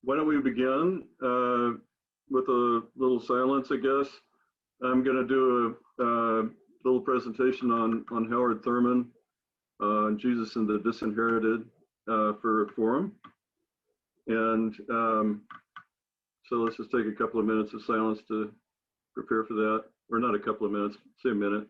Why don't we begin with a little silence, I guess. I'm going to do a little presentation on Howard Thurman, Jesus and the Disinherited for a forum. And so let's just take a couple of minutes of silence to prepare for that. Or not a couple of minutes, say a minute.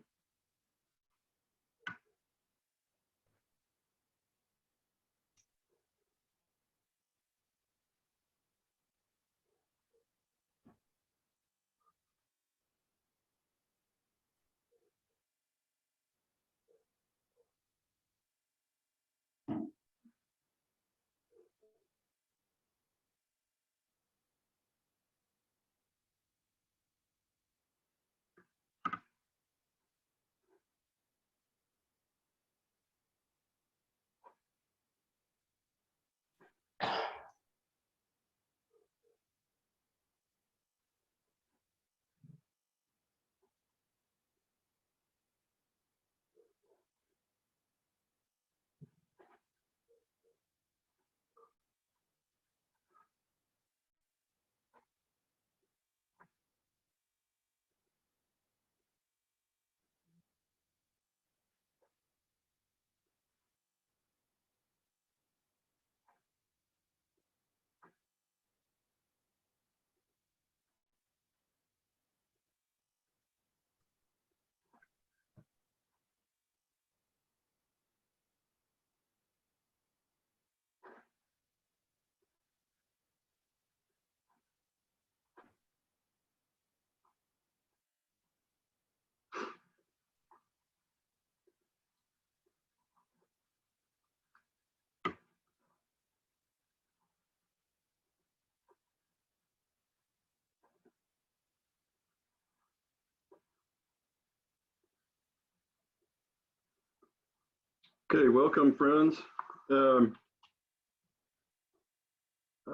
Okay, welcome, friends. I'll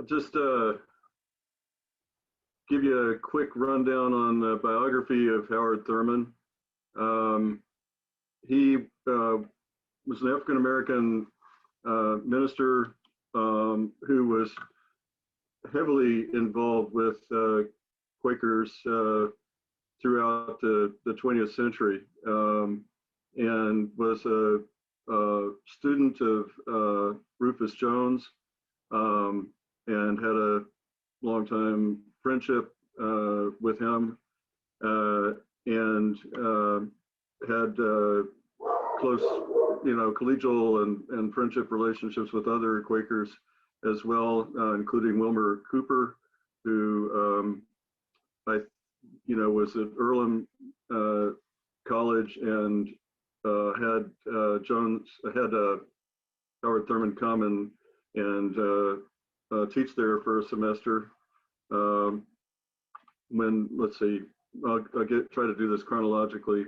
just give you a quick rundown on the biography of Howard Thurman. He was an African-American minister who was heavily involved with Quakers throughout the 20th century and was a student of Rufus Jones and had a long-time friendship with him and had close, collegial and friendship relationships with other Quakers as well, including Wilmer Cooper, who was at Earlham College and had Howard Thurman come and teach there for a semester. Let's see, I'll try to do this chronologically.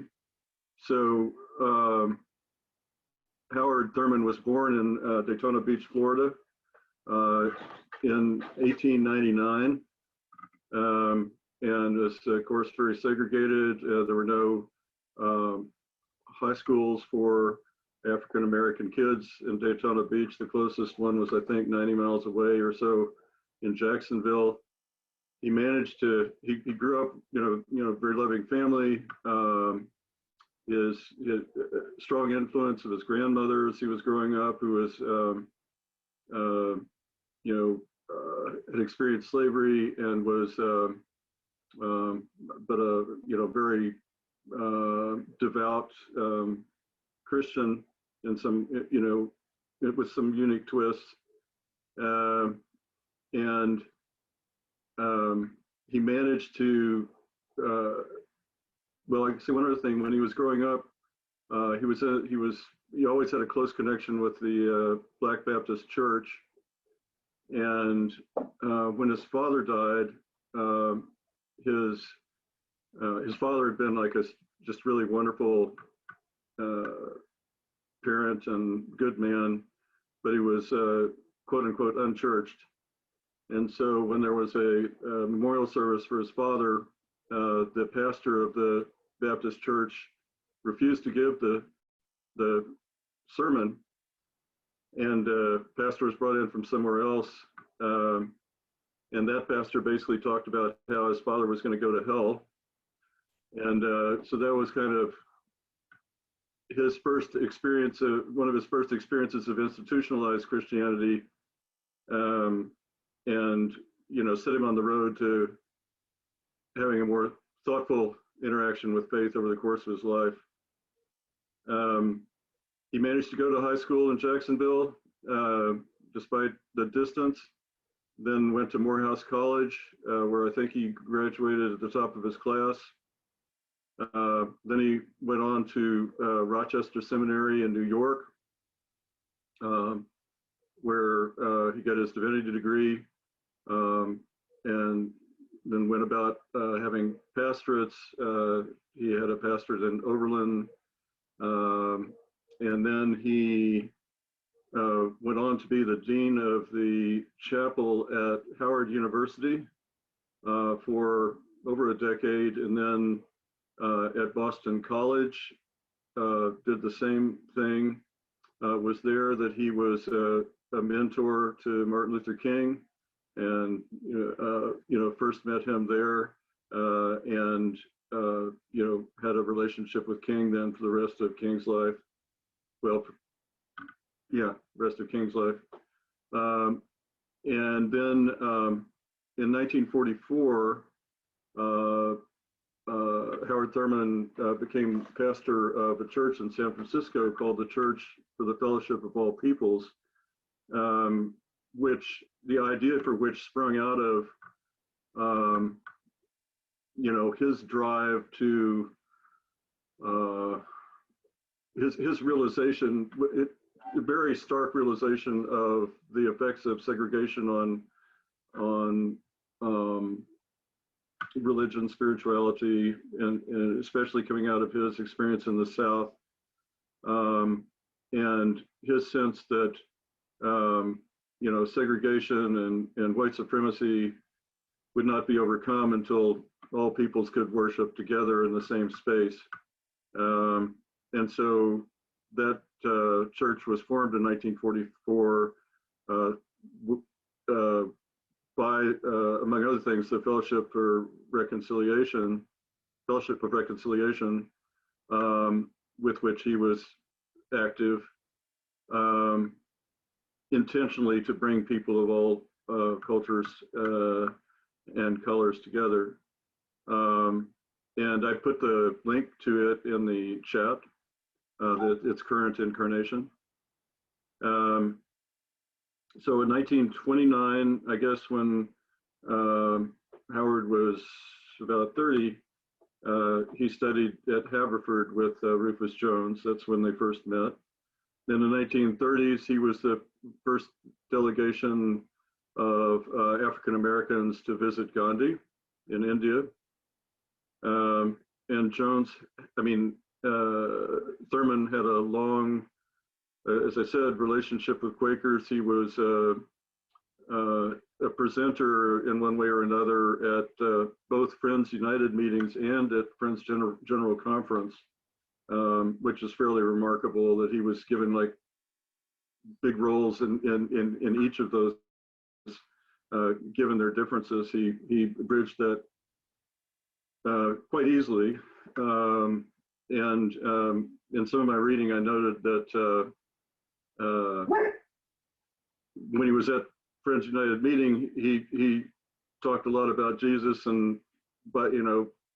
So Howard Thurman was born in Daytona Beach, Florida, in 1899, and was, of course, very segregated. There were no high schools for African American kids in Daytona Beach. The closest one was, I think, 90 miles away or so in Jacksonville. He managed to. He grew up, very loving family. His strong influence of his grandmother as he was growing up, who was, had experienced slavery and was, but a very devout Christian and some, with some unique twists. And he managed to, well, I can say one other thing. When he was growing up, he always had a close connection with the Black Baptist Church. And when his father died, his father had been like a just really wonderful parent and good man, but he was quote unquote unchurched. And so when there was a memorial service for his father, the pastor of the Baptist church refused to give the sermon, and pastor was brought in from somewhere else And that pastor basically talked about how his father was going to go to hell. And so that was kind of his first experience, one of his first experiences of institutionalized Christianity, and set him on the road to having a more thoughtful interaction with faith over the course of his life. He managed to go to high school in Jacksonville, despite the distance, then went to Morehouse College, where I think he graduated at the top of his class. Then he went on to Rochester Seminary in New York, where he got his divinity degree, and then went about having pastorates. He had a pastorate in Oberlin, and then he went on to be the dean of the chapel at Howard University for over a decade, and then at Boston College did the same thing. Was there that he was a mentor to Martin Luther King, and first met him there, and had a relationship with King then for the rest of King's life. Well, yeah, rest of King's life. And then in 1944, Howard Thurman became pastor of a church in San Francisco called the Church for the Fellowship of All Peoples, which the idea for which sprung out of his drive to his realization, a very stark realization of the effects of segregation on religion, spirituality, and especially coming out of his experience in the South, and his sense that segregation and white supremacy would not be overcome until all peoples could worship together in the same space. And so that church was formed in 1944 by, among other things, the Fellowship of Reconciliation, with which he was active, intentionally to bring people of all cultures and colors together. And I put the link to it in the chat, its current incarnation. So in 1929, I guess when Howard was about 30, he studied at Haverford with Rufus Jones. That's when they first met. Then in the 1930s, he was the first delegation of African Americans to visit Gandhi in India. And Jones, Thurman had a long, as I said, relationship with Quakers. He was a presenter in one way or another at both Friends United meetings and at Friends General Conference, which is fairly remarkable that he was given like big roles in each of those. Given their differences, he bridged that quite easily. And in some of my reading, I noted that when he was at Friends United meeting, he talked a lot about Jesus and,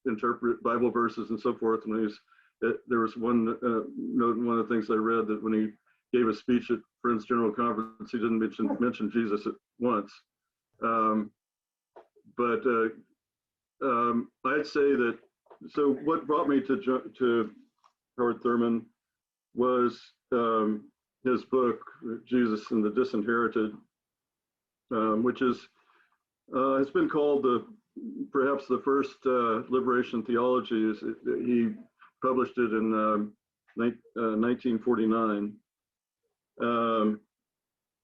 interpret Bible verses and so forth. And there was one note in one of the things I read that when he gave a speech at Friends General Conference, he didn't mention Jesus at once. I'd say that, so what brought me to Howard Thurman was his book, Jesus and the Disinherited, which has been called perhaps the first liberation theology. He published it in 1949.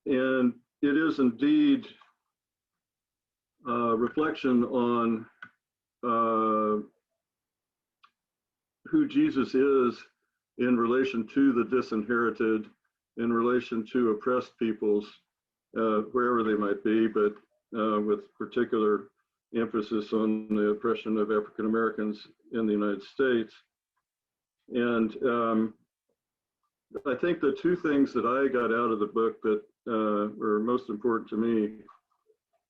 And it is indeed a reflection on who Jesus is in relation to the disinherited, in relation to oppressed peoples, wherever they might be, but with particular emphasis on the oppression of African Americans in the United States. And I think the two things that I got out of the book that were most important to me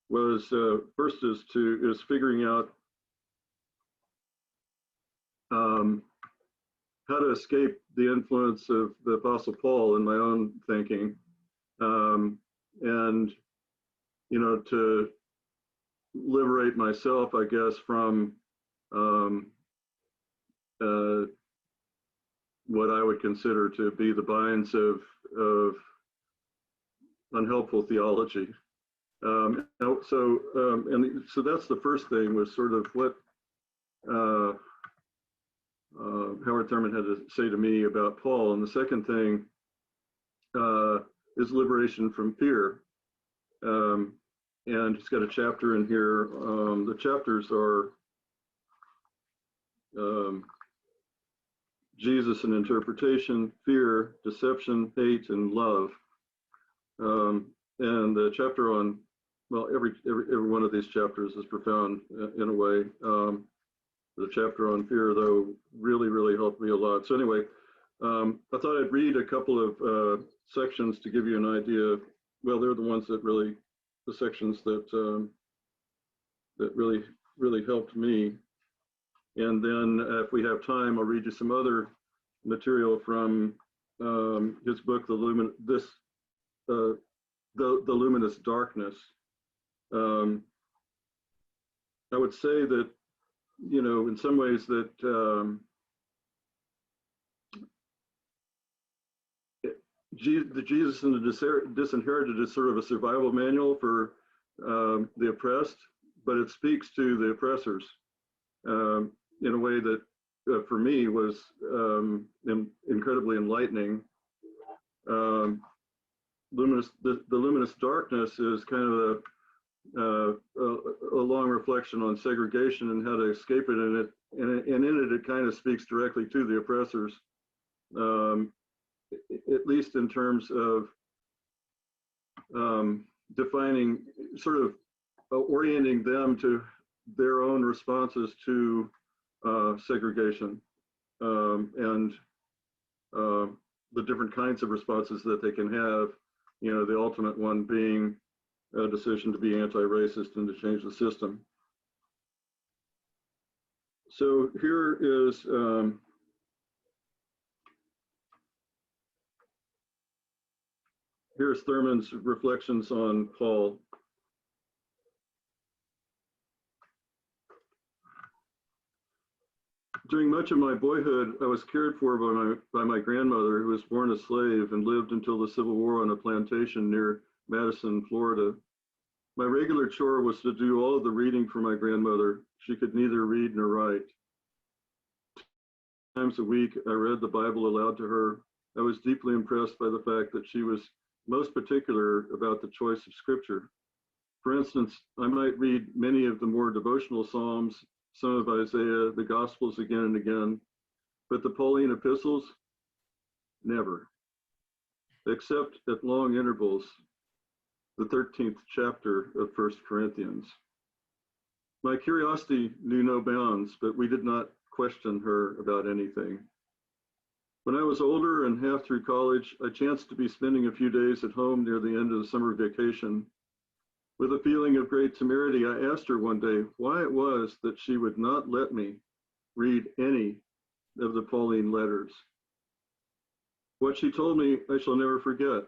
was first is figuring out how to escape the influence of the Apostle Paul in my own thinking, and to liberate myself, I guess, from what I would consider to be the binds of unhelpful theology. So that's the first thing, was sort of what Howard Thurman had to say to me about Paul. And the second thing is liberation from fear. And he's got a chapter in here. The chapters are Jesus and interpretation, fear, deception, hate, and love. And the chapter on, well, every one of these chapters is profound in a way. The chapter on fear, though, really helped me a lot. So anyway, I thought I'd read a couple of sections to give you an idea. Well, they're the ones that really, the sections that that really helped me. And then if we have time, I'll read you some other material from his book, The Luminous Darkness. I would say that, in some ways that the Jesus and the Disinherited is sort of a survival manual for the oppressed, but it speaks to the oppressors in a way that, for me, was incredibly enlightening. The luminous darkness is kind of a long reflection on segregation and how to escape it, and in it it kind of speaks directly to the oppressors, at least in terms of defining, sort of orienting them to their own responses to segregation, and the different kinds of responses that they can have, the ultimate one being a decision to be anti-racist and to change the system. So here is here's Thurman's reflections on Paul. During much of my boyhood, I was cared for by my grandmother, who was born a slave and lived until the Civil War on a plantation near Madison, Florida. My regular chore was to do all of the reading for my grandmother. She could neither read nor write. 2 times a week, I read the Bible aloud to her. I was deeply impressed by the fact that she was most particular about the choice of scripture. For instance, I might read many of the more devotional Psalms, some of Isaiah, the Gospels again and again, but the Pauline epistles, never, except at long intervals, the 13th chapter of 1 Corinthians. My curiosity knew no bounds, but we did not question her about anything. When I was older and half through college, I chanced to be spending a few days at home near the end of the summer vacation. With a feeling of great temerity, I asked her one day why it was that she would not let me read any of the Pauline letters. What she told me, I shall never forget.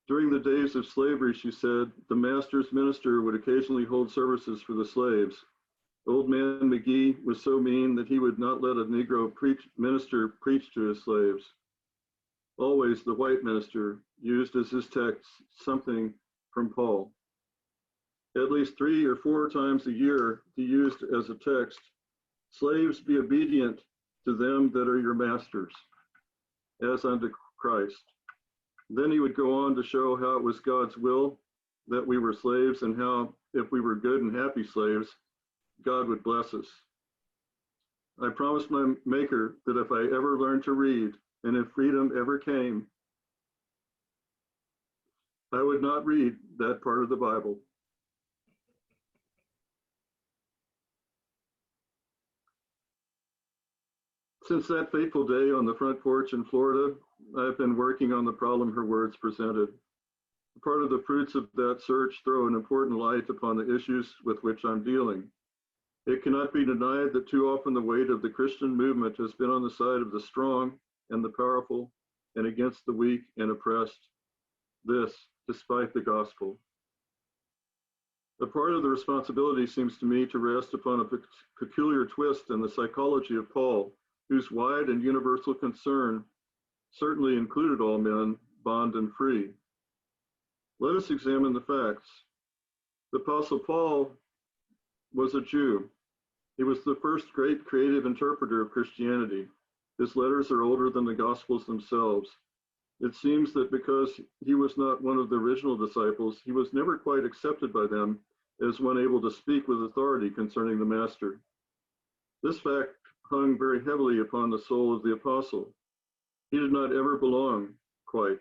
During the days of slavery, she said, the master's minister would occasionally hold services for the slaves. Old man McGee was so mean that he would not let a Negro minister preach to his slaves. Always the white minister used as his text something from Paul. At least 3 or 4 times a year, he used as a text, slaves, be obedient to them that are your masters, as unto Christ. Then he would go on to show how it was God's will that we were slaves, and how if we were good and happy slaves, God would bless us. I promised my Maker that if I ever learned to read, and if freedom ever came, I would not read that part of the Bible. Since that fateful day on the front porch in Florida, I've been working on the problem her words presented. Part of the fruits of that search throw an important light upon the issues with which I'm dealing. It cannot be denied that too often the weight of the Christian movement has been on the side of the strong and the powerful and against the weak and oppressed. This, despite the gospel. A part of the responsibility seems to me to rest upon a peculiar twist in the psychology of Paul, whose wide and universal concern certainly included all men, bond and free. Let us examine the facts. The Apostle Paul was a Jew. He was the first great creative interpreter of Christianity. His letters are older than the Gospels themselves. It seems that because he was not one of the original disciples, he was never quite accepted by them as one able to speak with authority concerning the Master. This fact hung very heavily upon the soul of the apostle. He did not ever belong, quite.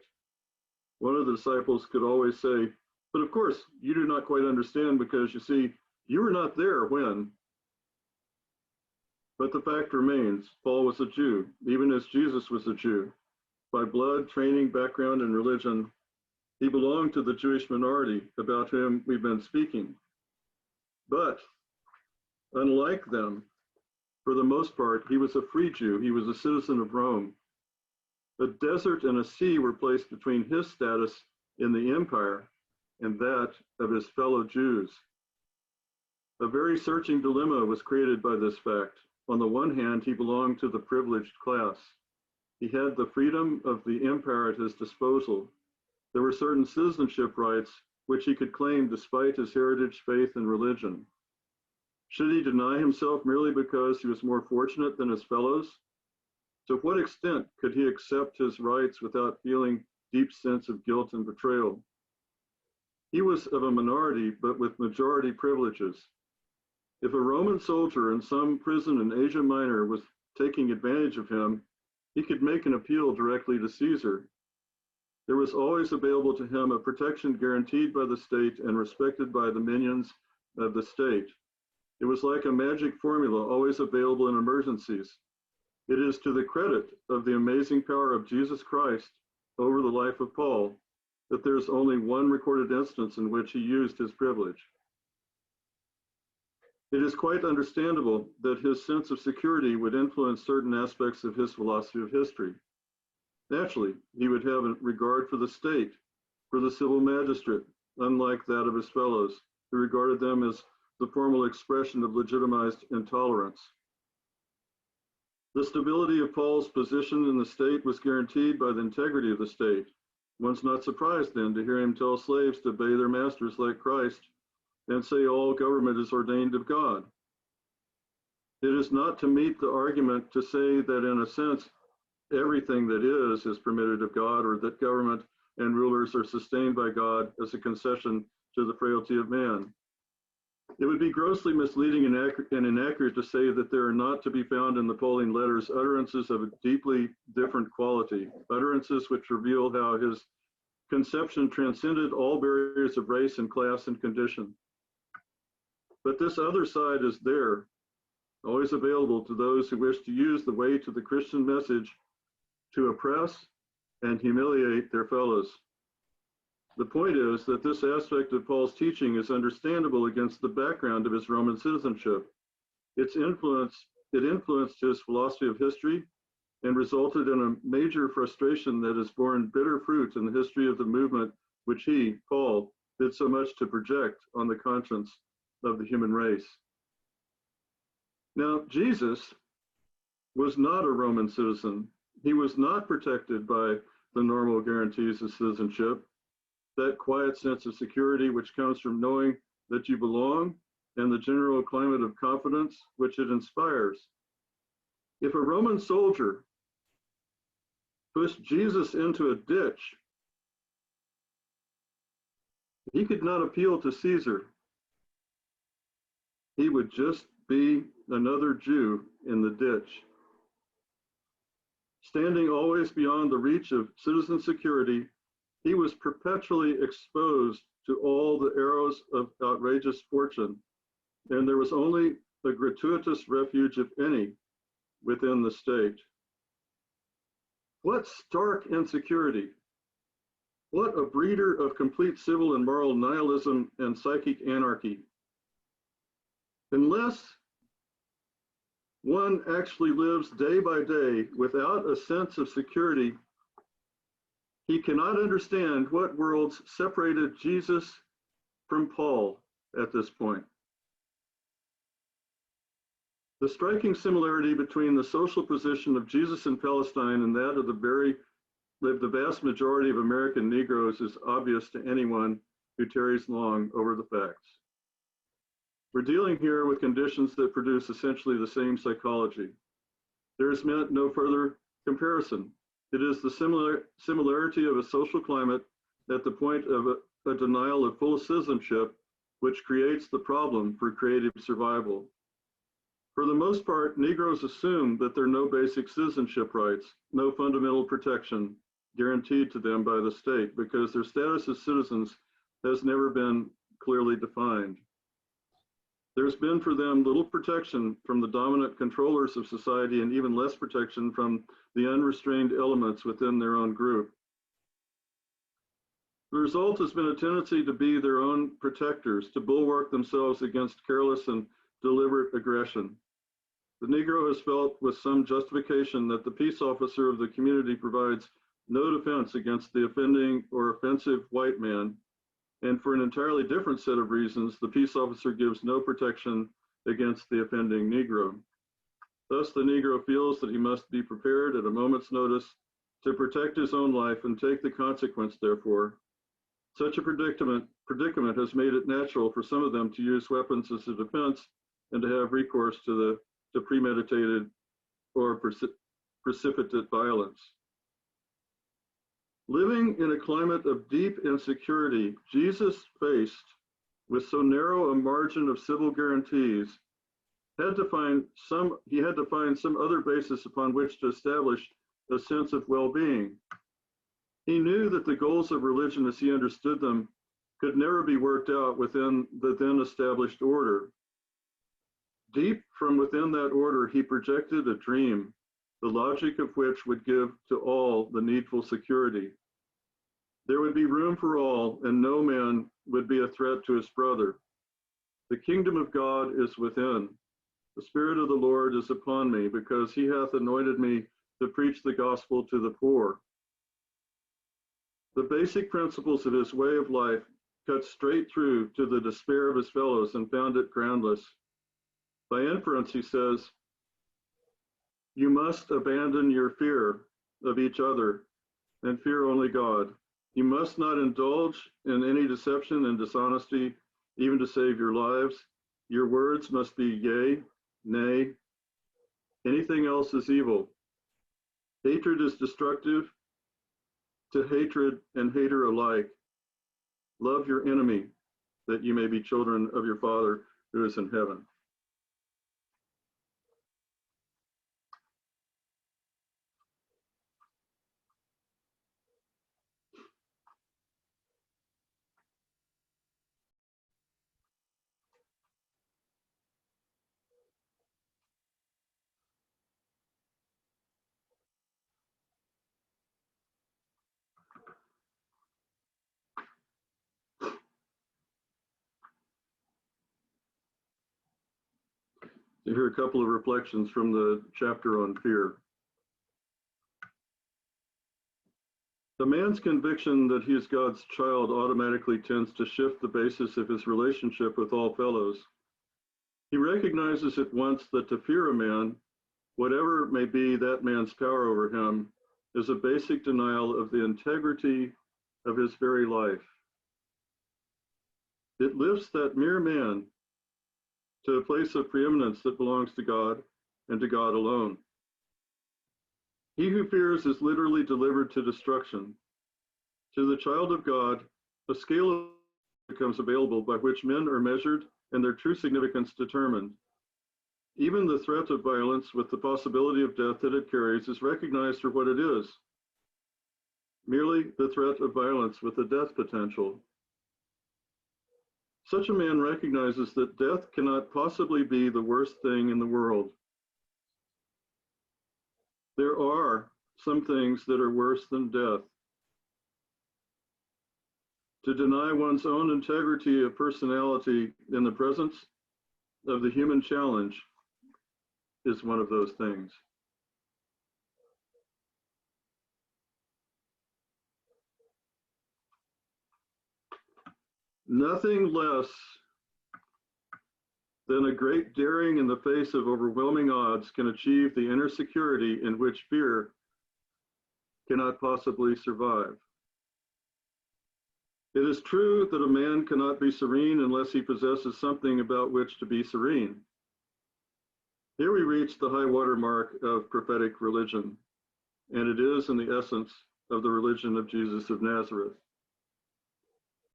One of the disciples could always say, "But of course, you do not quite understand because, you see, you were not there when." But the fact remains, Paul was a Jew, even as Jesus was a Jew. By blood, training, background, and religion, he belonged to the Jewish minority about whom we've been speaking. But, unlike them, for the most part, he was a free Jew. He was a citizen of Rome. A desert and a sea were placed between his status in the empire and that of his fellow Jews. A very searching dilemma was created by this fact. On the one hand, he belonged to the privileged class. He had the freedom of the empire at his disposal. There were certain citizenship rights which he could claim despite his heritage, faith, and religion. Should he deny himself merely because he was more fortunate than his fellows? To what extent could he accept his rights without feeling deep sense of guilt and betrayal? He was of a minority, but with majority privileges. If a Roman soldier in some prison in Asia Minor was taking advantage of him, he could make an appeal directly to Caesar. There was always available to him a protection guaranteed by the state and respected by the minions of the state. It was like a magic formula, always available in emergencies. It is to the credit of the amazing power of Jesus Christ over the life of Paul that there's only one recorded instance in which he used his privilege. It is quite understandable that his sense of security would influence certain aspects of his philosophy of history. Naturally, he would have a regard for the state, for the civil magistrate, unlike that of his fellows, who regarded them as the formal expression of legitimized intolerance. The stability of Paul's position in the state was guaranteed by the integrity of the state. One's not surprised then to hear him tell slaves to obey their masters like Christ and say all government is ordained of God. It is not to meet the argument to say that in a sense everything that is permitted of God, or that government and rulers are sustained by God as a concession to the frailty of man. It would be grossly misleading and inaccurate to say that there are not to be found in the Pauline letters utterances of a deeply different quality, utterances which reveal how his conception transcended all barriers of race and class and condition. But this other side is there, always available to those who wish to use the weight of the Christian message to oppress and humiliate their fellows. The point is that this aspect of Paul's teaching is understandable against the background of his Roman citizenship. It influenced his philosophy of history and resulted in a major frustration that has borne bitter fruit in the history of the movement which he, Paul, did so much to project on the conscience of the human race. Now, Jesus was not a Roman citizen. He was not protected by the normal guarantees of citizenship, that quiet sense of security which comes from knowing that you belong, and the general climate of confidence which it inspires. If a Roman soldier pushed Jesus into a ditch, he could not appeal to Caesar. He would just be another Jew in the ditch. Standing always beyond the reach of citizen security, he was perpetually exposed to all the arrows of outrageous fortune, and there was only a gratuitous refuge, if any, within the state. What stark insecurity! What a breeder of complete civil and moral nihilism and psychic anarchy! Unless one actually lives day by day without a sense of security, he cannot understand what worlds separated Jesus from Paul at this point. The striking similarity between the social position of Jesus in Palestine and that of the vast majority of American Negroes is obvious to anyone who tarries long over the facts. We're dealing here with conditions that produce essentially the same psychology. There is meant no further comparison. It is the similarity of a social climate at the point of a denial of full citizenship which creates the problem for creative survival. For the most part, Negroes assume that there are no basic citizenship rights, no fundamental protection guaranteed to them by the state because their status as citizens has never been clearly defined. There's been for them little protection from the dominant controllers of society and even less protection from the unrestrained elements within their own group. The result has been a tendency to be their own protectors, to bulwark themselves against careless and deliberate aggression. The Negro has felt with some justification that the peace officer of the community provides no defense against the offending or offensive white man, and for an entirely different set of reasons, the peace officer gives no protection against the offending Negro. Thus, the Negro feels that he must be prepared at a moment's notice to protect his own life and take the consequence therefore. Such a predicament has made it natural for some of them to use weapons as a defense and to have recourse to premeditated or precipitate violence. Living in a climate of deep insecurity, Jesus, faced with so narrow a margin of civil guarantees, he had to find some other basis upon which to establish a sense of well-being. He knew that the goals of religion as he understood them could never be worked out within the then established order. Deep from within that order, he projected a dream, the logic of which would give to all the needful security. There would be room for all, and no man would be a threat to his brother. The kingdom of God is within. The Spirit of the Lord is upon me, because he hath anointed me to preach the gospel to the poor. The basic principles of his way of life cut straight through to the despair of his fellows and found it groundless. By inference, he says, you must abandon your fear of each other and fear only God. You must not indulge in any deception and dishonesty, even to save your lives. Your words must be yea, nay. Anything else is evil. Hatred is destructive to hatred and hater alike. Love your enemy, that you may be children of your Father who is in heaven. Here are a couple of reflections from the chapter on fear. The man's conviction that he is God's child automatically tends to shift the basis of his relationship with all fellows. He recognizes at once that to fear a man, whatever may be that man's power over him, is a basic denial of the integrity of his very life. It lifts that mere man to a place of preeminence that belongs to God and to God alone. He who fears is literally delivered to destruction. To the child of God, a scale becomes available by which men are measured and their true significance determined. Even the threat of violence with the possibility of death that it carries is recognized for what it is, merely the threat of violence with a death potential. Such a man recognizes that death cannot possibly be the worst thing in the world. There are some things that are worse than death. To deny one's own integrity of personality in the presence of the human challenge is one of those things. Nothing less than a great daring in the face of overwhelming odds can achieve the inner security in which fear cannot possibly survive. It is true that a man cannot be serene unless he possesses something about which to be serene. Here we reach the high water mark of prophetic religion, and it is in the essence of the religion of Jesus of Nazareth.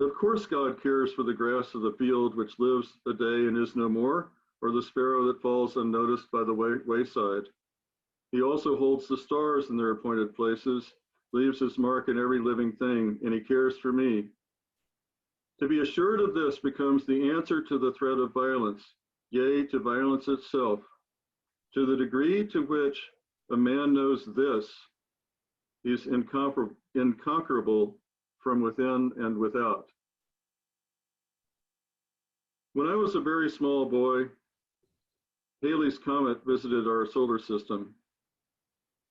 Of course, God cares for the grass of the field which lives a day and is no more, or the sparrow that falls unnoticed by the wayside. He also holds the stars in their appointed places, leaves his mark in every living thing, and he cares for me. To be assured of this becomes the answer to the threat of violence, yea, to violence itself. To the degree to which a man knows this, he is inconquerable from within and without. When I was a very small boy, Halley's Comet visited our solar system.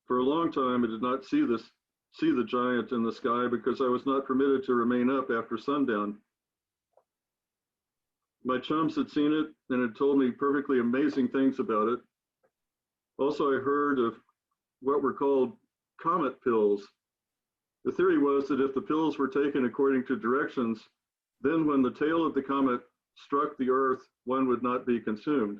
For a long time, I did not see the giant in the sky because I was not permitted to remain up after sundown. My chums had seen it and had told me perfectly amazing things about it. Also, I heard of what were called Comet Pills. The theory was that if the pills were taken according to directions, then when the tail of the comet struck the earth, one would not be consumed.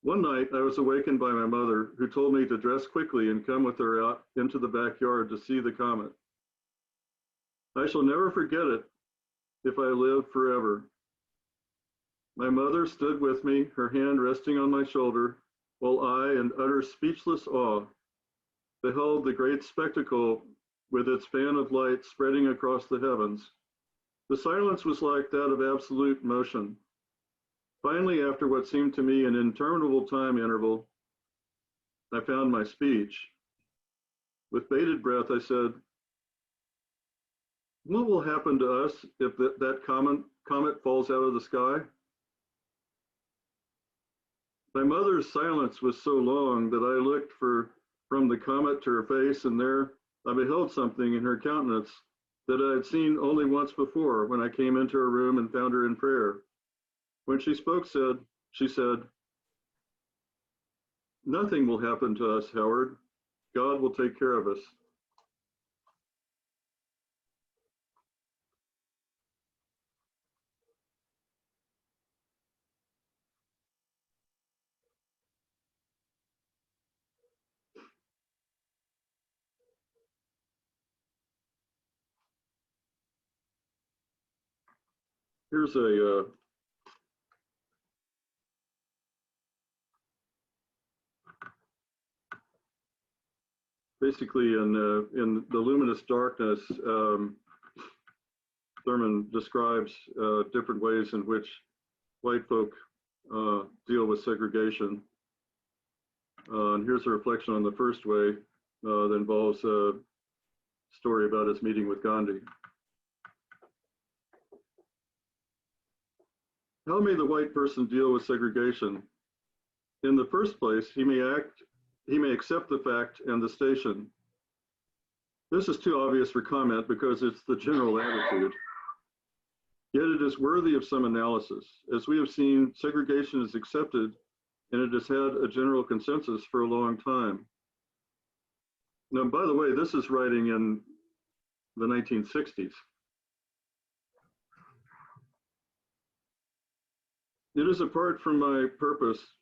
One night, I was awakened by my mother, who told me to dress quickly and come with her out into the backyard to see the comet. I shall never forget it if I live forever. My mother stood with me, her hand resting on my shoulder, while I, in utter speechless awe, beheld the great spectacle with its fan of light spreading across the heavens. The silence was like that of absolute motion. Finally, after what seemed to me an interminable time interval, I found my speech. With bated breath, I said, "What will happen to us if that comet falls out of the sky?" My mother's silence was so long that I looked from the comet to her face, and there I beheld something in her countenance that I had seen only once before when I came into her room and found her in prayer. When she spoke, she said, "Nothing will happen to us, Howard. God will take care of us." Here's basically in the luminous darkness, Thurman describes different ways in which white folk deal with segregation. And here's a reflection on the first way that involves a story about his meeting with Gandhi. How may the white person deal with segregation? In the first place, he may accept the fact and the station. This is too obvious for comment because it's the general attitude. Yet it is worthy of some analysis. As we have seen, segregation is accepted and it has had a general consensus for a long time. Now, by the way, this is writing in the 1960s. It is apart from my purpose,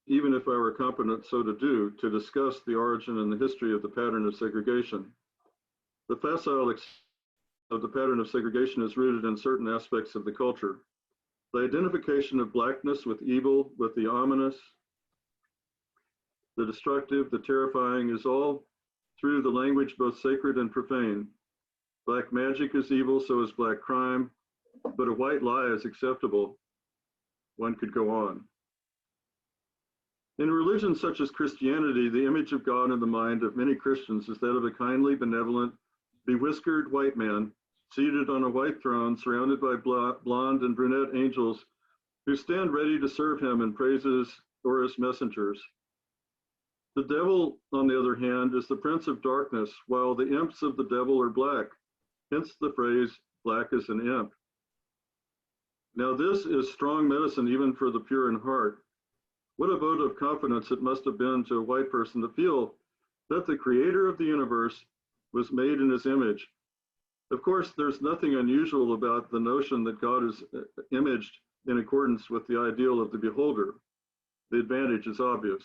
even if I were competent so to do, to discuss the origin and the history of the pattern of segregation. The facile of the pattern of segregation is rooted in certain aspects of the culture. The identification of blackness with evil, with the ominous, the destructive, the terrifying is all through the language both sacred and profane. Black magic is evil, so is black crime. but a white lie is acceptable, one could go on. In a religion such as Christianity, the image of God in the mind of many Christians is that of a kindly, benevolent, bewhiskered white man seated on a white throne surrounded by blonde and brunette angels who stand ready to serve him in praises or as messengers. The devil, on the other hand, is the prince of darkness, while the imps of the devil are black, hence the phrase, black as an imp. Now this is strong medicine even for the pure in heart. What a vote of confidence it must have been to a white person to feel that the creator of the universe was made in his image. Of course, there's nothing unusual about the notion that God is imaged in accordance with the ideal of the beholder. The advantage is obvious.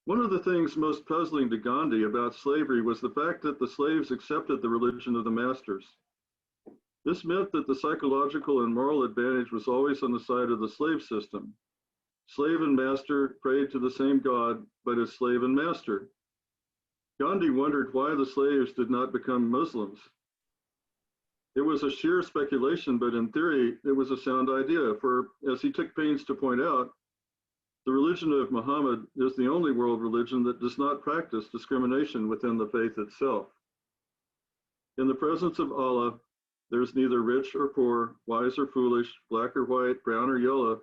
One of the things most puzzling to Gandhi about slavery was the fact that the slaves accepted the religion of the masters. This meant that the psychological and moral advantage was always on the side of the slave system. Slave and master prayed to the same God, but as slave and master. Gandhi wondered why the slaves did not become Muslims. It was a sheer speculation, but in theory, it was a sound idea, for as he took pains to point out, the religion of Muhammad is the only world religion that does not practice discrimination within the faith itself. In the presence of Allah, there is neither rich or poor, wise or foolish, black or white, brown or yellow,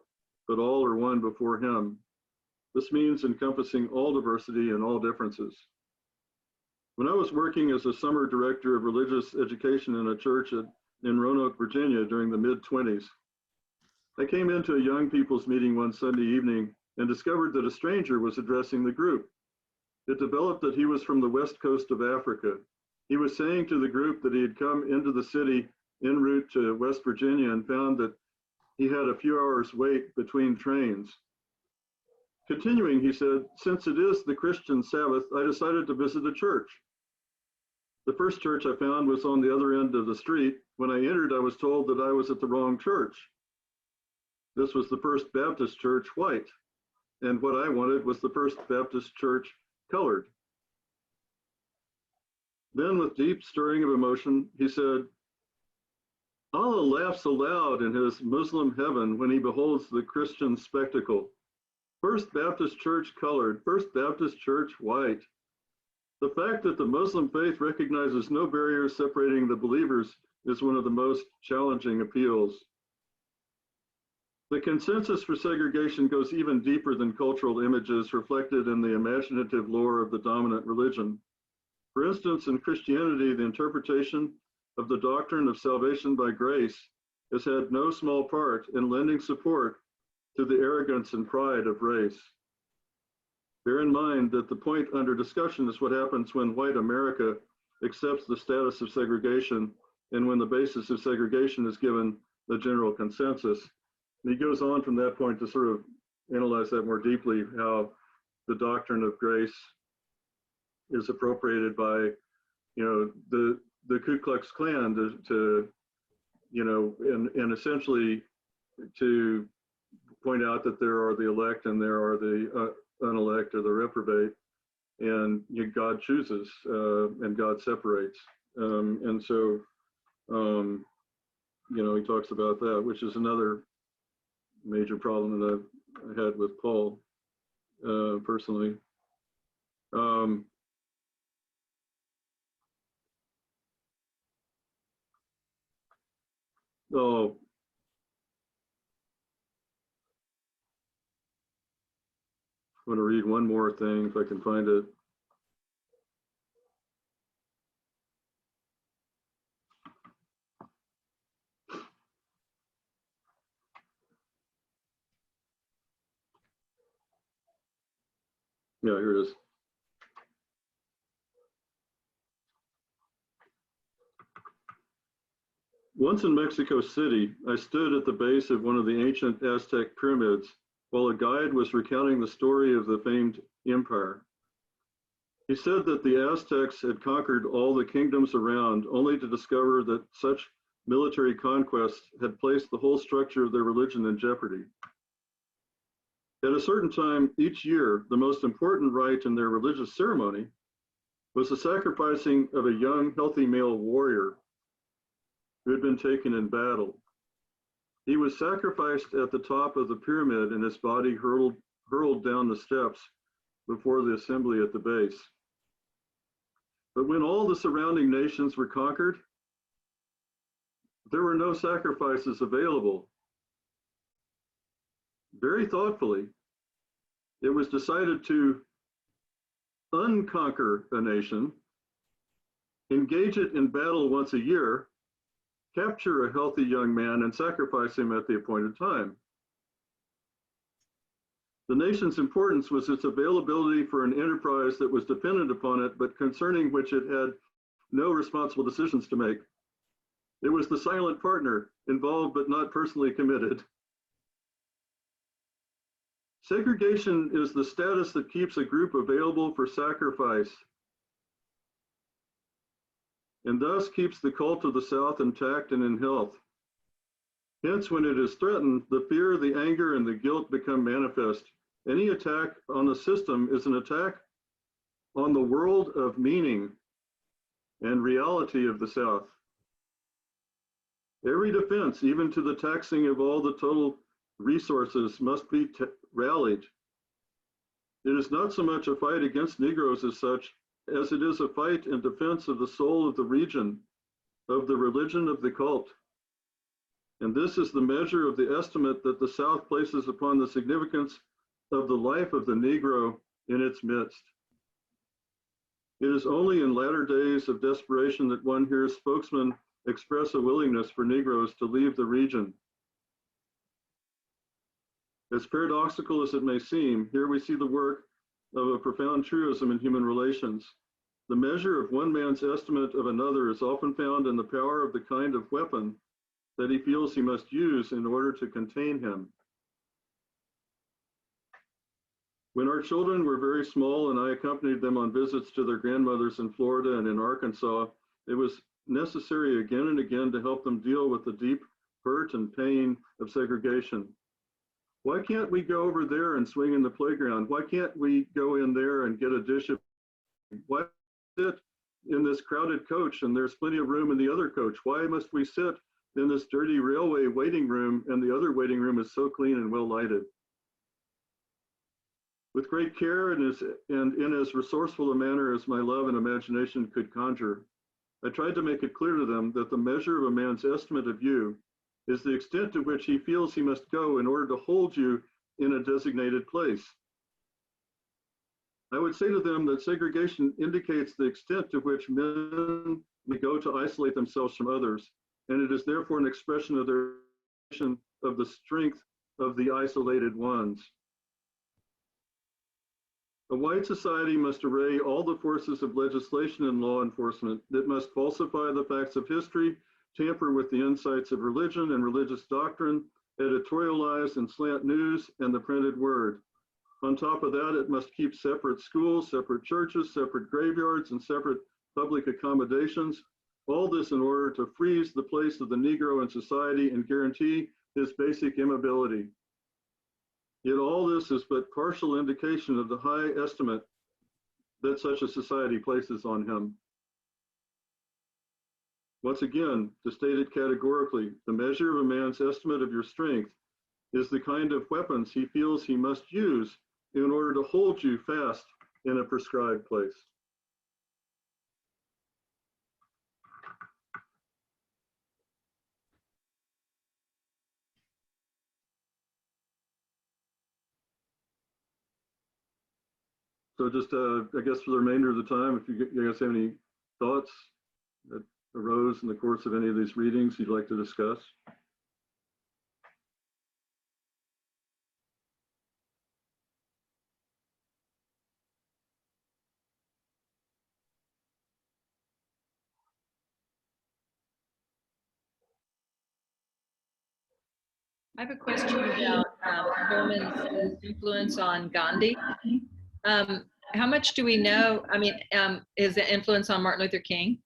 but all are one before him. This means encompassing all diversity and all differences. When I was working as a summer director of religious education in a church in Roanoke, Virginia during the mid-20s, I came into a young people's meeting one Sunday evening and discovered that a stranger was addressing the group. It developed that he was from the west coast of Africa. He was saying to the group that he had come into the city en route to West Virginia and found that he had a few hours wait between trains. Continuing, he said, since it is the Christian Sabbath, I decided to visit a church. The first church I found was on the other end of the street. When I entered, I was told that I was at the wrong church. This was the First Baptist Church, white, and what I wanted was the First Baptist Church, colored. Then, with deep stirring of emotion, he said, Allah laughs aloud in his Muslim heaven when he beholds the Christian spectacle. First Baptist Church colored, First Baptist Church white. The fact that the Muslim faith recognizes no barriers separating the believers is one of the most challenging appeals. The consensus for segregation goes even deeper than cultural images reflected in the imaginative lore of the dominant religion. For instance, in Christianity, the interpretation of the doctrine of salvation by grace has had no small part in lending support to the arrogance and pride of race. Bear in mind that the point under discussion is what happens when white America accepts the status of segregation and when the basis of segregation is given the general consensus. And he goes on from that point to sort of analyze that more deeply, how the doctrine of grace is appropriated by, the Ku Klux Klan to and essentially to point out that there are the elect and there are the unelect or the reprobate, and God chooses and God separates. And so, he talks about that, which is another major problem that I had with Paul personally. Oh, I'm going to read one more thing if I can find it. Yeah, here it is. Once in Mexico City, I stood at the base of one of the ancient Aztec pyramids while a guide was recounting the story of the famed empire. He said that the Aztecs had conquered all the kingdoms around, only to discover that such military conquests had placed the whole structure of their religion in jeopardy. At a certain time each year, the most important rite in their religious ceremony was the sacrificing of a young, healthy male warrior. who had been taken in battle. He was sacrificed at the top of the pyramid and his body hurled down the steps before the assembly at the base. But when all the surrounding nations were conquered, there were no sacrifices available. Very thoughtfully, it was decided to unconquer a nation, engage it in battle once a year, capture a healthy young man, and sacrifice him at the appointed time. The nation's importance was its availability for an enterprise that was dependent upon it, but concerning which it had no responsible decisions to make. It was the silent partner, involved but not personally committed. Segregation is the status that keeps a group available for sacrifice, and thus keeps the cult of the South intact and in health. Hence, when it is threatened, the fear, the anger, and the guilt become manifest. Any attack on the system is an attack on the world of meaning and reality of the South. Every defense, even to the taxing of all the total resources, must be rallied. It is not so much a fight against Negroes as such, as it is a fight in defense of the soul of the region, of the religion of the cult. And this is the measure of the estimate that the South places upon the significance of the life of the Negro in its midst. It is only in latter days of desperation that one hears spokesmen express a willingness for Negroes to leave the region. As paradoxical as it may seem, here we see the work of a profound truism in human relations. The measure of one man's estimate of another is often found in the power of the kind of weapon that he feels he must use in order to contain him. When our children were very small and I accompanied them on visits to their grandmothers in Florida and in Arkansas, it was necessary again and again to help them deal with the deep hurt and pain of segregation. Why can't we go over there and swing in the playground? Why can't we go in there and get a dish of, why sit in this crowded coach and there's plenty of room in the other coach? Why must we sit in this dirty railway waiting room and the other waiting room is so clean and well lighted? With great care and in as resourceful a manner as my love and imagination could conjure, I tried to make it clear to them that the measure of a man's estimate of you is the extent to which he feels he must go in order to hold you in a designated place. I would say to them that segregation indicates the extent to which men may go to isolate themselves from others, and it is therefore an expression of the strength of the isolated ones. A white society must array all the forces of legislation and law enforcement. It must falsify the facts of history, tamper with the insights of religion and religious doctrine, editorialize and slant news and the printed word. On top of that, it must keep separate schools, separate churches, separate graveyards, and separate public accommodations. All this in order to freeze the place of the Negro in society and guarantee his basic immobility. Yet all this is but partial indication of the high estimate that such a society places on him. Once again, to state it categorically, the measure of a man's estimate of your strength is the kind of weapons he feels he must use in order to hold you fast in a prescribed place. So just, I guess for the remainder of the time, if you guys have any thoughts that arose in the course of any of these readings you'd like to discuss. I have a question about Thurman's influence on Gandhi. How much do we know, his influence on Martin Luther King?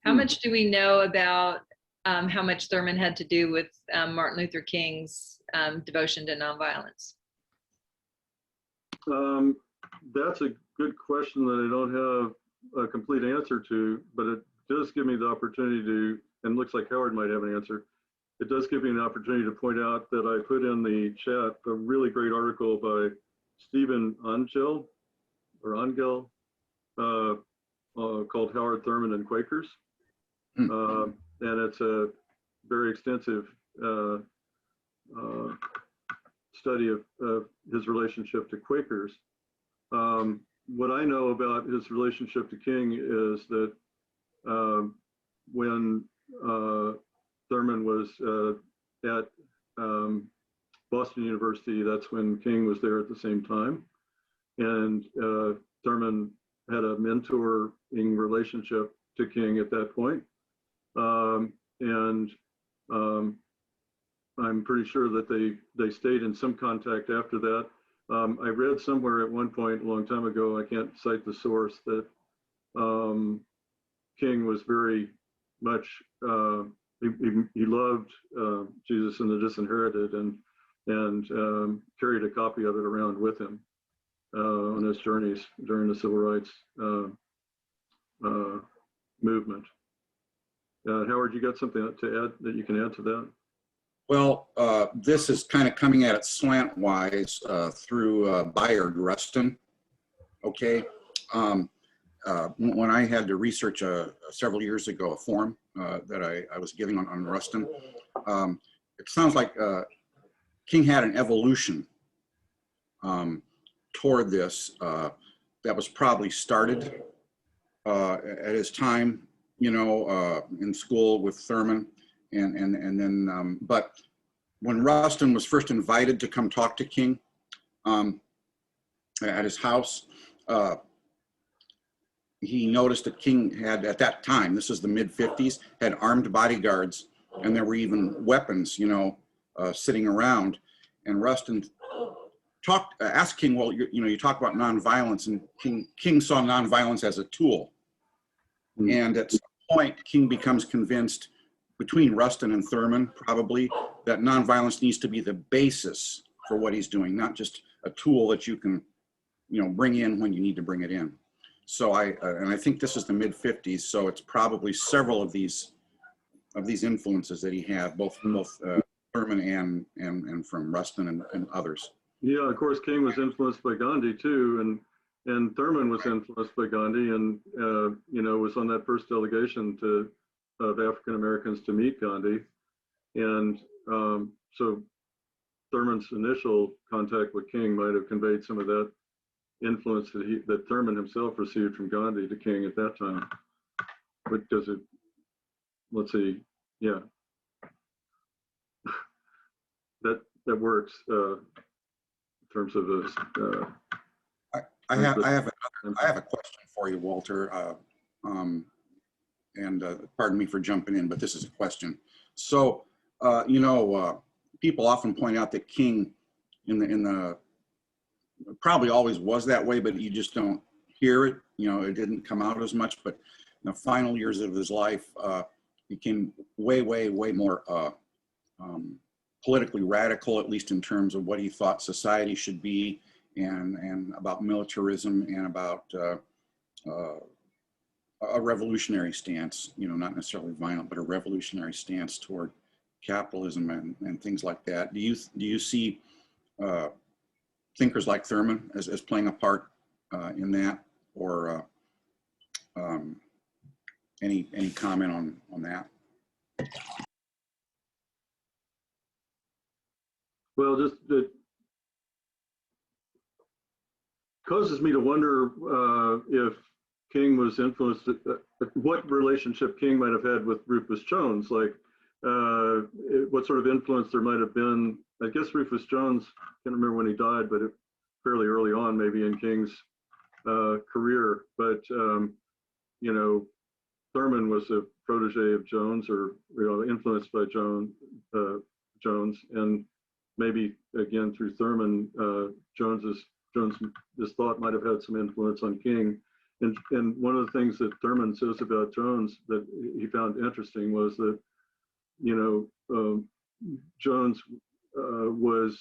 How much do we know about how much Thurman had to do with Martin Luther King's devotion to nonviolence? That's a good question that I don't have a complete answer to, but it does give me the opportunity to and it looks like Howard might have an answer. It does give me an opportunity to point out that I put in the chat a really great article by Stephen Angel, called Howard Thurman and Quakers. And it's a very extensive study of his relationship to Quakers. What I know about his relationship to King is that when Thurman was at Boston University, that's when King was there at the same time. And Thurman had a mentoring relationship to King at that point. I'm pretty sure that they stayed in some contact after that. I read somewhere at one point a long time ago, I can't cite the source, that King was very much, he loved Jesus and the Disinherited, and carried a copy of it around with him on his journeys during the Civil Rights movement. Howard, you got something to add that you can add to that? Well, this is kind of coming at it slantwise through Bayard Rustin. Okay. When I had to research several years ago a form that I was giving on Rustin, it sounds like King had an evolution toward this that was probably started at his time, you know, in school with Thurman. And then, but when Rustin was first invited to come talk to King at his house, he noticed that King had, at that time, this is the mid-50s, had armed bodyguards, and there were even weapons, you know, sitting around. And Rustin asked King, well, you talk about nonviolence, and King saw nonviolence as a tool. And at some point, King becomes convinced, between Rustin and Thurman, probably, that nonviolence needs to be the basis for what he's doing, not just a tool that you can, you know, bring in when you need to bring it in. So and I think this is the mid-50s, so it's probably several of these influences that he had, both from Thurman and from Rustin and others. Yeah, of course, King was influenced by Gandhi too, and Thurman was influenced by Gandhi, and you know, was on that first delegation of African Americans to meet Gandhi, and so Thurman's initial contact with King might have conveyed some of that influence that Thurman himself received from Gandhi to King at that time. Because let's see, yeah, that works in terms of this. I have a question for you, Walter. And pardon me for jumping in, but this is a question. So, you know, people often point out that King in the probably always was that way, but you just don't hear it. You know, it didn't come out as much, but in the final years of his life, became way more politically radical, at least in terms of what he thought society should be, and about militarism, and about a revolutionary stance, you know, not necessarily violent, but a revolutionary stance toward capitalism and things like that. Do you see thinkers like Thurman as playing a part in that, or any comment on that? Well, just it causes me to wonder if King was influenced, what relationship King might have had with Rufus Jones, like what sort of influence there might have been. I guess Rufus Jones, I can't remember when he died, but fairly early on, maybe in King's career. But you know, Thurman was a protege of Jones, or you know, influenced by Jones, and maybe again through Thurman, Jones's thought might have had some influence on King. And one of the things that Thurman says about Jones that he found interesting was that, you know, Jones was,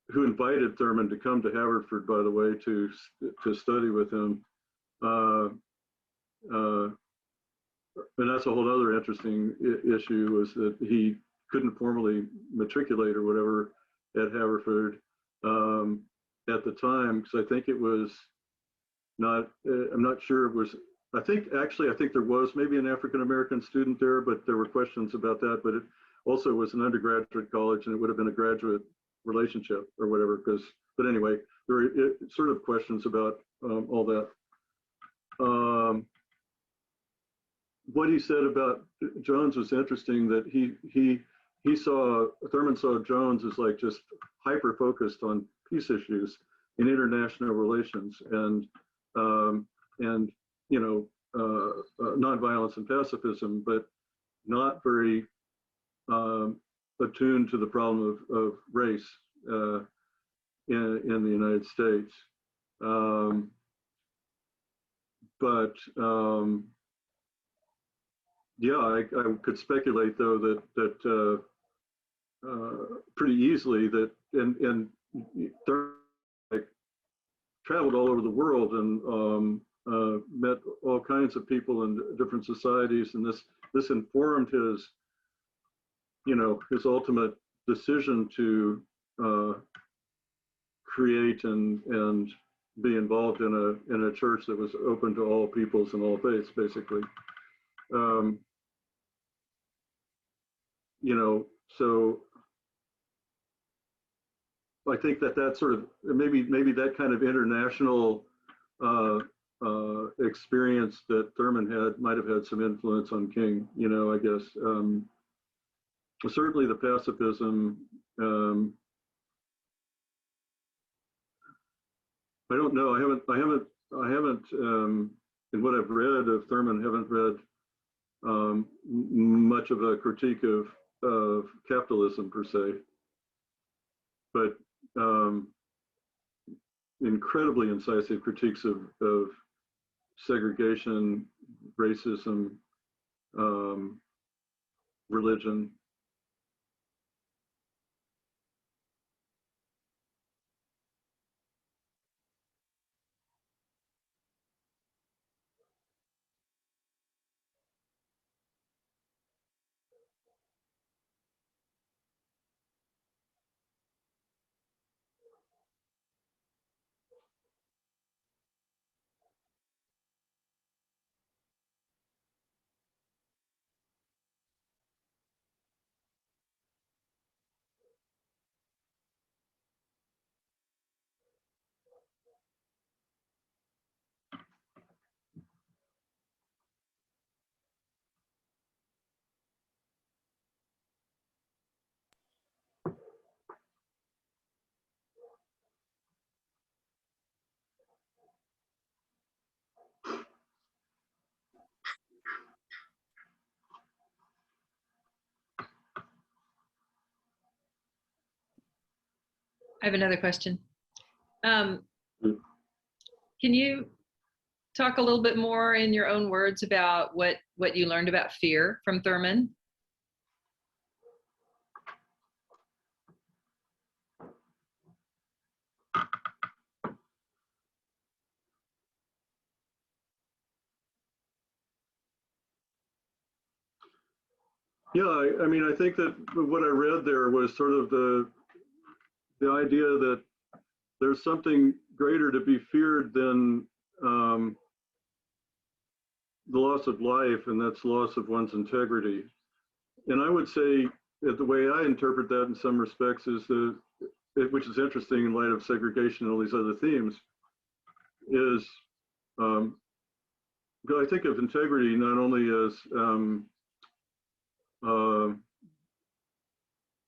who invited Thurman to come to Haverford, by the way, to study with him. And that's a whole other interesting issue, was that he couldn't formally matriculate or whatever at Haverford at the time, because I think it was not, I'm not sure it was, I think there was maybe an African-American student there, but there were questions about that. But it also was an undergraduate college, and it would have been a graduate relationship or whatever, but anyway, there were sort of questions about all that. What he said about Jones was interesting, that Thurman saw Jones as like just hyper focused on peace issues in international relations, and nonviolence and pacifism, but not very attuned to the problem of race in the United States. Yeah, I could speculate though that pretty easily that and like traveled all over the world and met all kinds of people in different societies, and this informed his his ultimate decision to create and be involved in a church that was open to all peoples and all faiths, basically. So I think that sort of maybe that kind of international experience that Thurman had might have had some influence on King. I guess certainly the pacifism. I don't know. I haven't in what I've read of Thurman, haven't read much of a critique of capitalism per se, but incredibly incisive critiques of segregation, racism, religion. I have another question. Can you talk a little bit more in your own words about what you learned about fear from Thurman? Yeah, I mean, I think that what I read there was sort of the idea that there's something greater to be feared than the loss of life, and that's loss of one's integrity. And I would say that the way I interpret that in some respects is which is interesting in light of segregation and all these other themes, is because I think of integrity not only as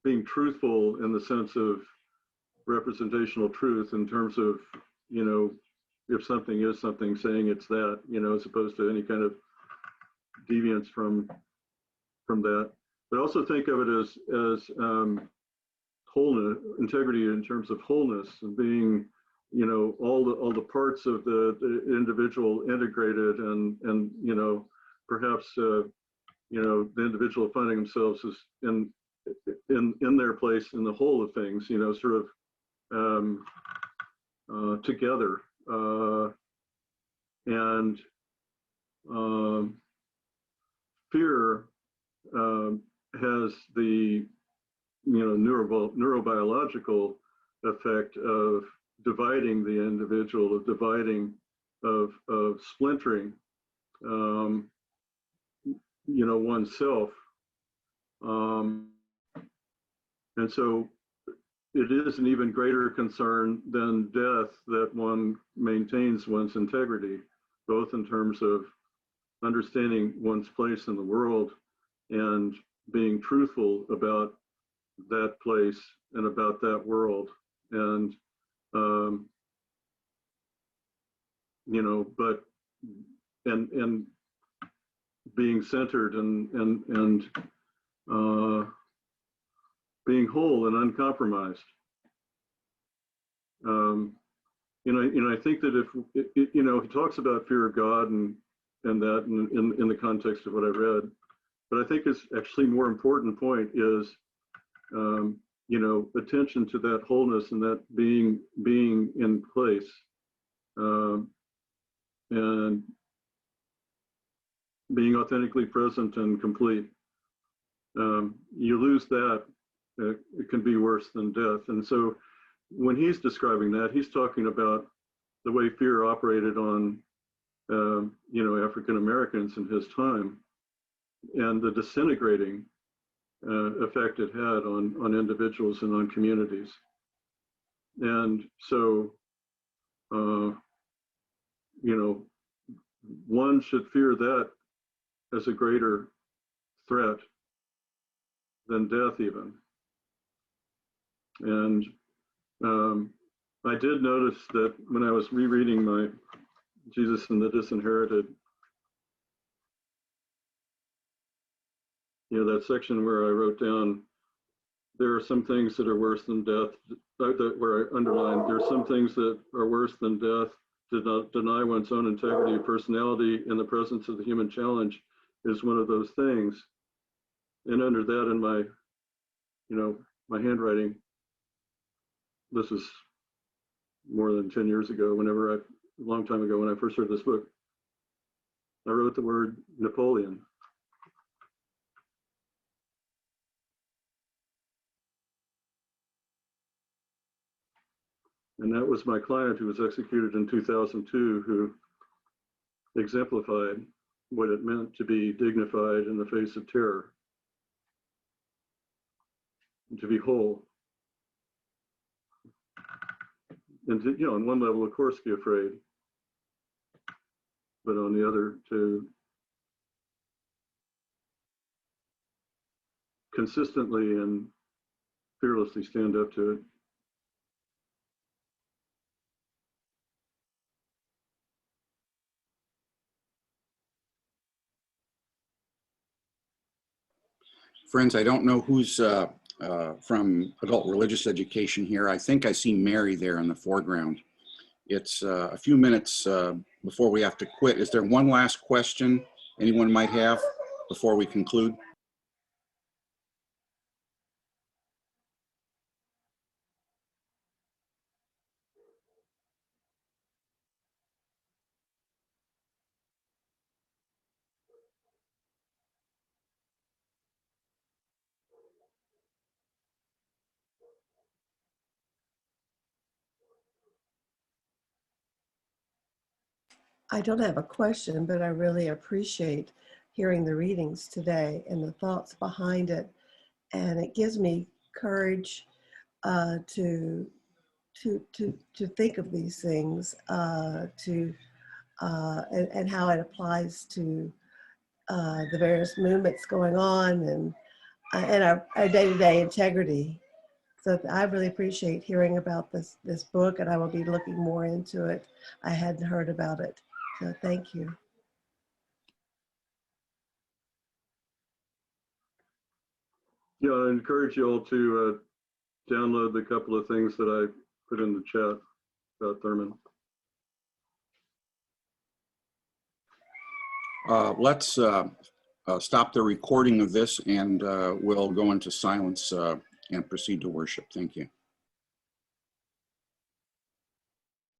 being truthful in the sense of representational truth, in terms of, if something is something, saying it's that, as opposed to any kind of deviance from that. But also think of it as wholeness, integrity in terms of wholeness, and being, all the parts of the individual integrated, and perhaps the individual finding themselves as in their place in the whole of things, sort of together, and fear has the neurobiological effect of dividing the individual, of dividing, of splintering, oneself. And so it is an even greater concern than death that one maintains one's integrity, both in terms of understanding one's place in the world and being truthful about that place and about that world. And, but being centered and being whole and uncompromised. I think that if he talks about fear of God and that in the context of what I read, but I think it's actually more important point is attention to that wholeness and that being in place, and being authentically present and complete. You lose that, it can be worse than death. And so when he's describing that, he's talking about the way fear operated on, African Americans in his time, and the disintegrating effect it had on individuals and on communities. And so, one should fear that as a greater threat than death even. And I did notice that when I was rereading my Jesus and the Disinherited, that section where I wrote down, there are some things that are worse than death, where I underlined, there are some things that are worse than death. To not deny one's own integrity of personality in the presence of the human challenge is one of those things. And under that, in my, my handwriting, this is more than 10 years ago, a long time ago when I first read this book, I wrote the word Napoleon. And that was my client who was executed in 2002, who exemplified what it meant to be dignified in the face of terror, and to be whole. And to, on one level, of course, be afraid, but on the other, to consistently and fearlessly stand up to it. Friends, I don't know who's from adult religious education here. I think I see Mary there in the foreground. It's a few minutes before we have to quit. Is there one last question anyone might have before we conclude? I don't have a question, but I really appreciate hearing the readings today and the thoughts behind it. And it gives me courage to think of these things, and how it applies to the various movements going on and our day-to-day integrity. So I really appreciate hearing about this book, and I will be looking more into it. I hadn't heard about it. So thank you. Yeah, I encourage you all to download the couple of things that I put in the chat about Thurman. Let's stop the recording of this, and we'll go into silence and proceed to worship. Thank you.